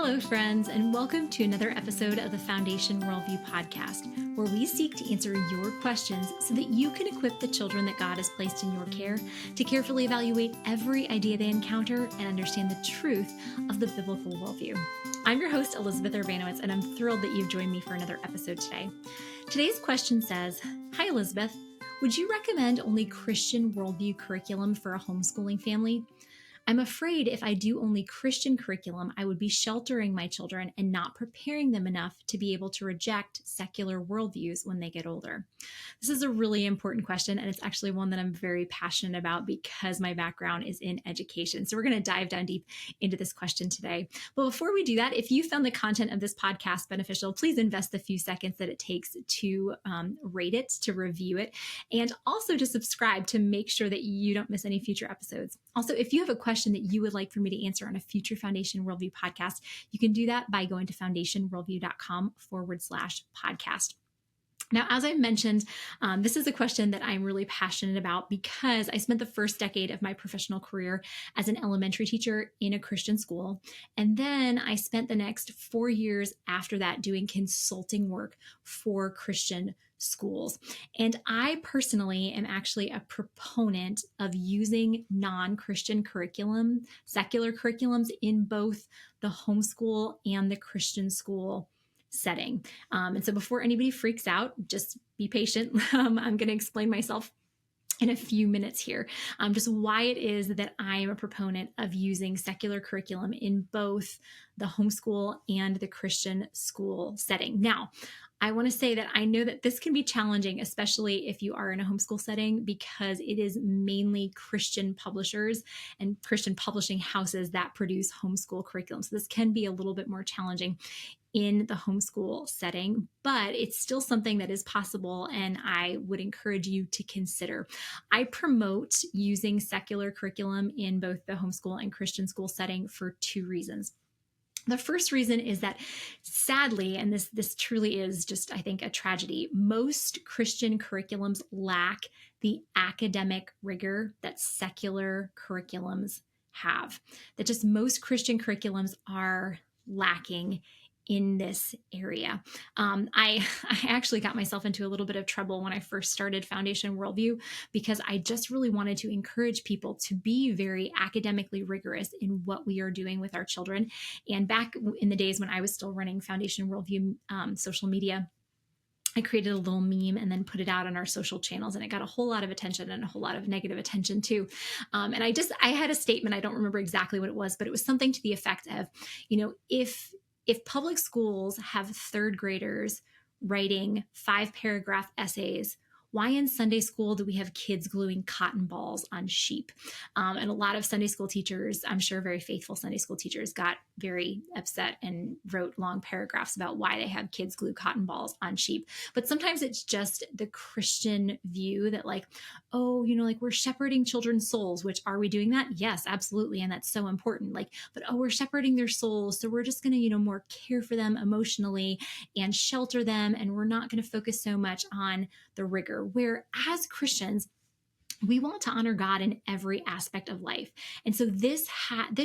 Hello, friends, and welcome to another episode of the Foundation Worldview podcast, where we seek to answer your questions so that you can equip the children that God has placed in your care to carefully evaluate every idea they encounter and understand the truth of the biblical worldview. I'm your host, Elizabeth Urbanowitz, and I'm thrilled that you've joined me for another episode today. Today's question says, Hi, Elizabeth. Would you recommend only Christian worldview curriculum for a homeschooling family? I'm afraid if I do only Christian curriculum, I would be sheltering my children and not preparing them enough to be able to reject secular worldviews when they get older. This is a really important question, and it's actually one that I'm very passionate about because my background is in education. So we're going to dive down deep into this question today. But before we do that, if you found the content of this podcast beneficial, please invest the few seconds that it takes to rate it, to review it, and also to subscribe to make sure that you don't miss any future episodes. Also, if you have a question that you would like for me to answer on a future Foundation Worldview podcast, you can do that by going to foundationworldview.com/podcast. Now, as I mentioned, this is a question that I'm really passionate about because I spent the first decade of my professional career as an elementary teacher in a Christian school. And then I spent the next 4 years after that doing consulting work for Christian schools. And I personally am actually a proponent of using non-Christian curriculum, secular curriculums in both the homeschool and the Christian school setting. And so before anybody freaks out, just be patient. I'm going to explain myself in a few minutes here, just why it is that I am a proponent of using secular curriculum in both the homeschool and the Christian school setting. Now, I want to say that I know that this can be challenging, especially if you are in a homeschool setting, because it is mainly Christian publishers and Christian publishing houses that produce homeschool curriculum. So this can be a little bit more challenging in the homeschool setting, but it's still something that is possible, and I would encourage you to consider. I promote using secular curriculum in both the homeschool and Christian school setting for two reasons. The first reason is that sadly, and this truly is just, I think, a tragedy, most Christian curriculums lack the academic rigor that secular curriculums have. That just most Christian curriculums are lacking in this area. I actually got myself into a little bit of trouble when I first started Foundation Worldview because I just really wanted to encourage people to be very academically rigorous in what we are doing with our children. And back in the days when I was still running Foundation Worldview social media, I created a little meme and then put it out on our social channels, and it got a whole lot of attention and a whole lot of negative attention too. And I had a statement, I don't remember exactly what it was, but it was something to the effect of, if public schools have third graders writing 5-paragraph essays, why in Sunday school do we have kids gluing cotton balls on sheep? And a lot of Sunday school teachers, I'm sure very faithful Sunday school teachers, got very upset and wrote long paragraphs about why they have kids glue cotton balls on sheep. But sometimes it's just the Christian view that we're shepherding children's souls, which are we doing that? Yes, absolutely. And that's so important. But we're shepherding their souls. So we're just going to, more care for them emotionally and shelter them. And we're not going to focus so much on the rigor, where as Christians, we want to honor God in every aspect of life. And so this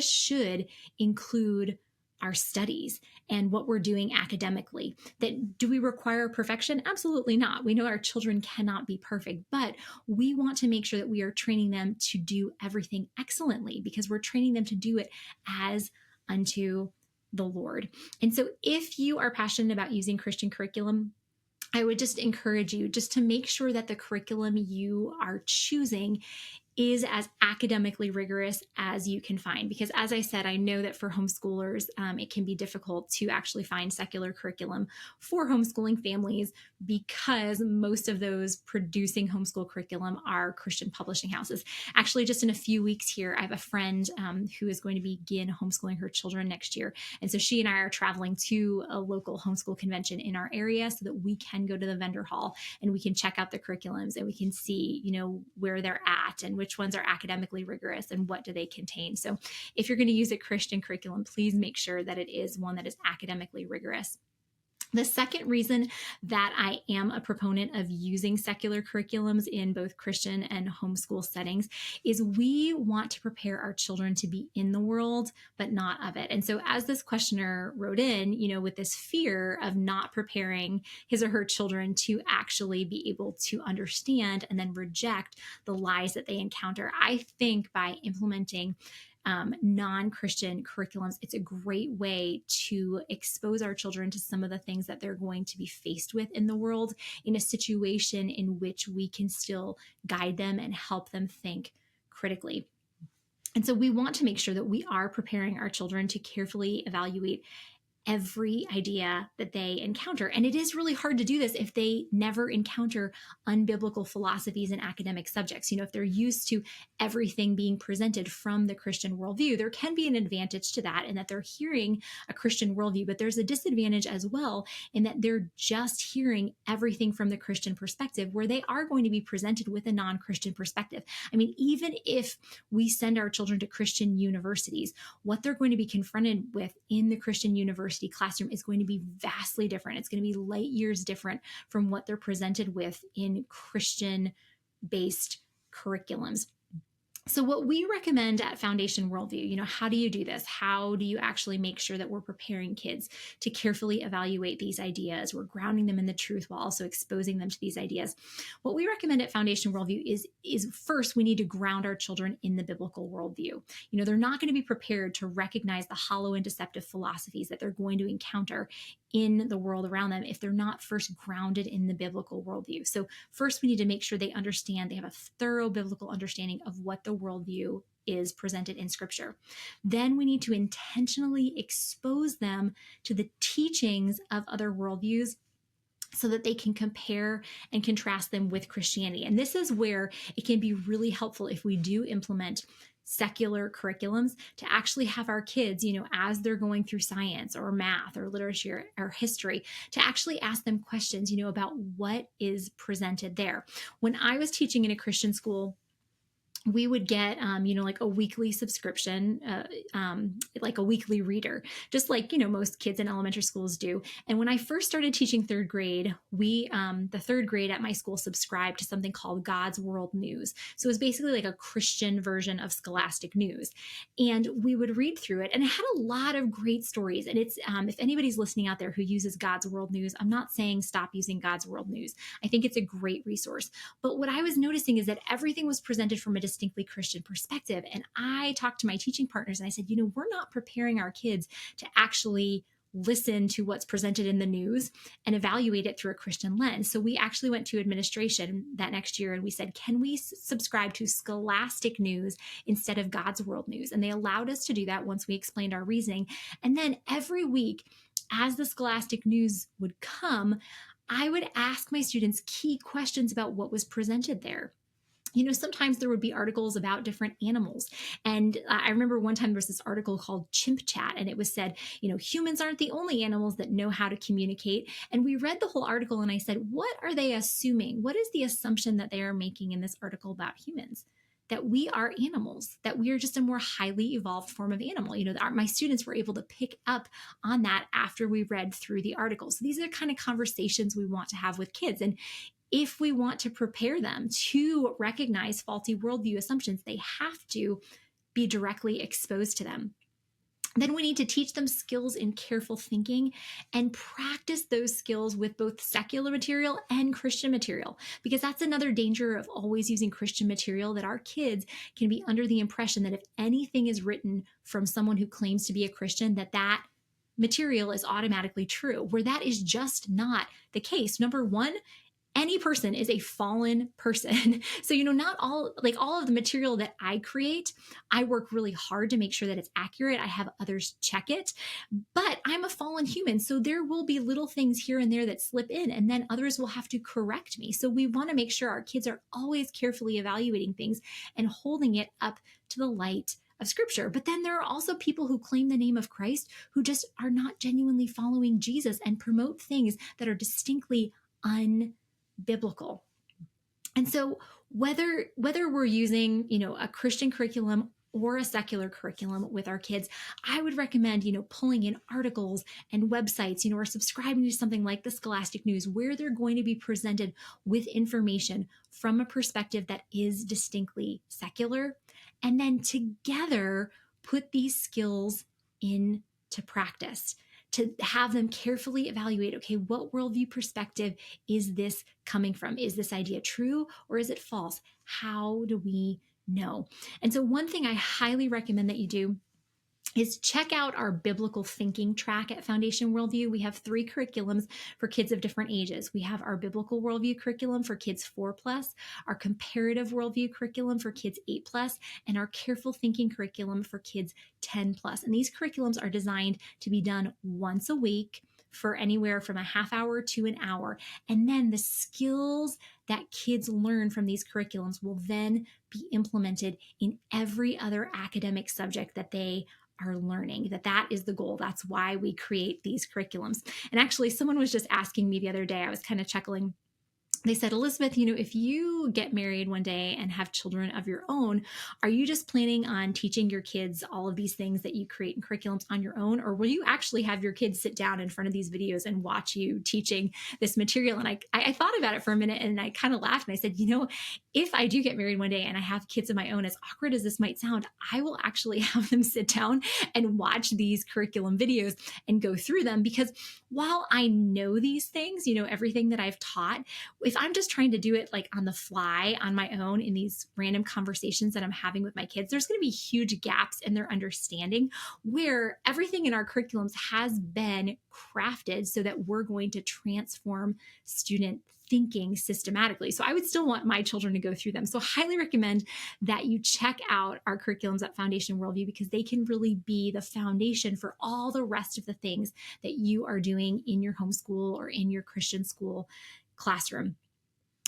should include our studies and what we're doing academically. That do we require perfection? Absolutely not. We know our children cannot be perfect, but we want to make sure that we are training them to do everything excellently because we're training them to do it as unto the Lord. And so if you are passionate about using Christian curriculum, I would just encourage you just to make sure that the curriculum you are choosing is as academically rigorous as you can find. Because as I said, I know that for homeschoolers, it can be difficult to actually find secular curriculum for homeschooling families because most of those producing homeschool curriculum are Christian publishing houses. Actually, just in a few weeks here, I have a friend who is going to begin homeschooling her children next year. And so she and I are traveling to a local homeschool convention in our area so that we can go to the vendor hall and we can check out the curriculums and we can see, where they're at and which ones are academically rigorous and what do they contain. So if you're going to use a Christian curriculum, please make sure that it is one that is academically rigorous. The second reason that I am a proponent of using secular curriculums in both Christian and homeschool settings is we want to prepare our children to be in the world, but not of it. And so, as this questioner wrote in, with this fear of not preparing his or her children to actually be able to understand and then reject the lies that they encounter, I think by implementing non-Christian curriculums, it's a great way to expose our children to some of the things that they're going to be faced with in the world in a situation in which we can still guide them and help them think critically. And so we want to make sure that we are preparing our children to carefully evaluate every idea that they encounter. And it is really hard to do this if they never encounter unbiblical philosophies and academic subjects. If they're used to everything being presented from the Christian worldview, there can be an advantage to that in that they're hearing a Christian worldview, but there's a disadvantage as well in that they're just hearing everything from the Christian perspective, where they are going to be presented with a non-Christian perspective. I mean, even if we send our children to Christian universities, what they're going to be confronted with in the Christian university classroom is going to be vastly different. It's going to be light years different from what they're presented with in Christian-based curriculums. So what we recommend at Foundation Worldview, how do you do this? How do you actually make sure that we're preparing kids to carefully evaluate these ideas? We're grounding them in the truth while also exposing them to these ideas. What we recommend at Foundation Worldview is first, we need to ground our children in the biblical worldview. They're not going to be prepared to recognize the hollow and deceptive philosophies that they're going to encounter in the world around them if they're not first grounded in the biblical worldview. So first, we need to make sure they understand, they have a thorough biblical understanding of what the worldview is presented in Scripture. Then we need to intentionally expose them to the teachings of other worldviews so that they can compare and contrast them with Christianity. And this is where it can be really helpful if we do implement secular curriculums to actually have our kids, as they're going through science or math or literature or history, to actually ask them questions, about what is presented there. When I was teaching in a Christian school, we would get, like a weekly subscription, like a weekly reader, just like, most kids in elementary schools do. And when I first started teaching third grade, the third grade at my school subscribed to something called God's World News. So it was basically like a Christian version of Scholastic News. And we would read through it, and it had a lot of great stories. And it's, if anybody's listening out there who uses God's World News, I'm not saying stop using God's World News. I think it's a great resource. But what I was noticing is that everything was presented from a distinctly Christian perspective. And I talked to my teaching partners and I said, we're not preparing our kids to actually listen to what's presented in the news and evaluate it through a Christian lens. So we actually went to administration that next year and we said, can we subscribe to Scholastic News instead of God's World News? And they allowed us to do that once we explained our reasoning. And then every week, as the Scholastic News would come, I would ask my students key questions about what was presented there. Sometimes there would be articles about different animals. And I remember one time there was this article called Chimp Chat, and it was said, humans aren't the only animals that know how to communicate. And we read the whole article and I said, what are they assuming? What is the assumption that they are making in this article about humans? That we are animals, that we are just a more highly evolved form of animal. My students were able to pick up on that after we read through the article. So these are the kind of conversations we want to have with kids. And if we want to prepare them to recognize faulty worldview assumptions, they have to be directly exposed to them. Then we need to teach them skills in careful thinking and practice those skills with both secular material and Christian material, because that's another danger of always using Christian material, that our kids can be under the impression that if anything is written from someone who claims to be a Christian, that material is automatically true, where that is just not the case. Number one, any person is a fallen person. So, not all of the material that I create, I work really hard to make sure that it's accurate. I have others check it, but I'm a fallen human. So there will be little things here and there that slip in, and then others will have to correct me. So we want to make sure our kids are always carefully evaluating things and holding it up to the light of Scripture. But then there are also people who claim the name of Christ who just are not genuinely following Jesus and promote things that are distinctly unbiblical. And so whether we're using, a Christian curriculum or a secular curriculum with our kids, I would recommend, pulling in articles and websites, or subscribing to something like the Scholastic News, where they're going to be presented with information from a perspective that is distinctly secular. And then together, put these skills into practice, to have them carefully evaluate, okay, what worldview perspective is this coming from? Is this idea true or is it false? How do we know? And so one thing I highly recommend that you do is check out our biblical thinking track at Foundation Worldview. We have 3 curriculums for kids of different ages. We have our biblical worldview curriculum for kids 4+, our comparative worldview curriculum for kids 8+, and our careful thinking curriculum for kids 10+. And these curriculums are designed to be done once a week for anywhere from a half hour to an hour. And then the skills that kids learn from these curriculums will then be implemented in every other academic subject that they are learning. That is the goal. That's why we create these curriculums. And actually, someone was just asking me the other day, I was kind of chuckling. They said, Elizabeth, if you get married one day and have children of your own, are you just planning on teaching your kids all of these things that you create in curriculums on your own? Or will you actually have your kids sit down in front of these videos and watch you teaching this material? And I thought about it for a minute and I kind of laughed and I said, if I do get married one day and I have kids of my own, as awkward as this might sound, I will actually have them sit down and watch these curriculum videos and go through them. Because while I know these things, everything that I've taught, if I'm just trying to do it like on the fly on my own in these random conversations that I'm having with my kids, there's going to be huge gaps in their understanding, where everything in our curriculums has been crafted so that we're going to transform student thinking systematically. So I would still want my children to go through them. So highly recommend that you check out our curriculums at Foundation Worldview, because they can really be the foundation for all the rest of the things that you are doing in your homeschool or in your Christian school classroom.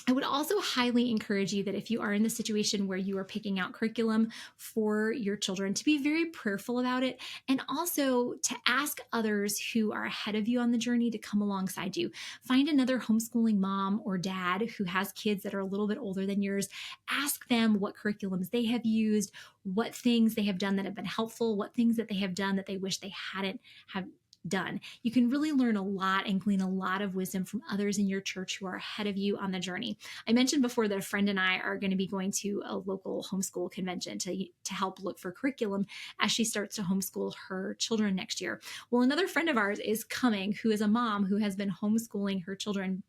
I would also highly encourage you that if you are in the situation where you are picking out curriculum for your children, to be very prayerful about it, and also to ask others who are ahead of you on the journey to come alongside you. Find another homeschooling mom or dad who has kids that are a little bit older than yours. Ask them what curriculums they have used, what things they have done that have been helpful, what things that they have done that they wish they hadn't have done. You can really learn a lot and glean a lot of wisdom from others in your church who are ahead of you on the journey. I mentioned before that a friend and I are going to be going to a local homeschool convention to help look for curriculum as she starts to homeschool her children next year. Well, another friend of ours is coming, who is a mom who has been homeschooling her children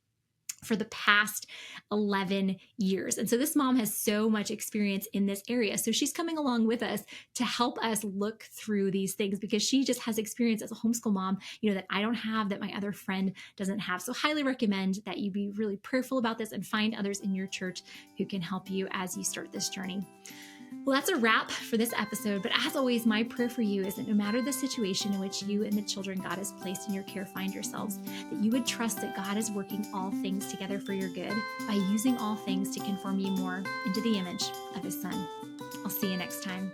for the past 11 years. And so this mom has so much experience in this area. So she's coming along with us to help us look through these things, because she just has experience as a homeschool mom, that I don't have, that my other friend doesn't have. So highly recommend that you be really prayerful about this and find others in your church who can help you as you start this journey. Well, that's a wrap for this episode. But as always, my prayer for you is that no matter the situation in which you and the children God has placed in your care find yourselves, that you would trust that God is working all things together for your good by using all things to conform you more into the image of His Son. I'll see you next time.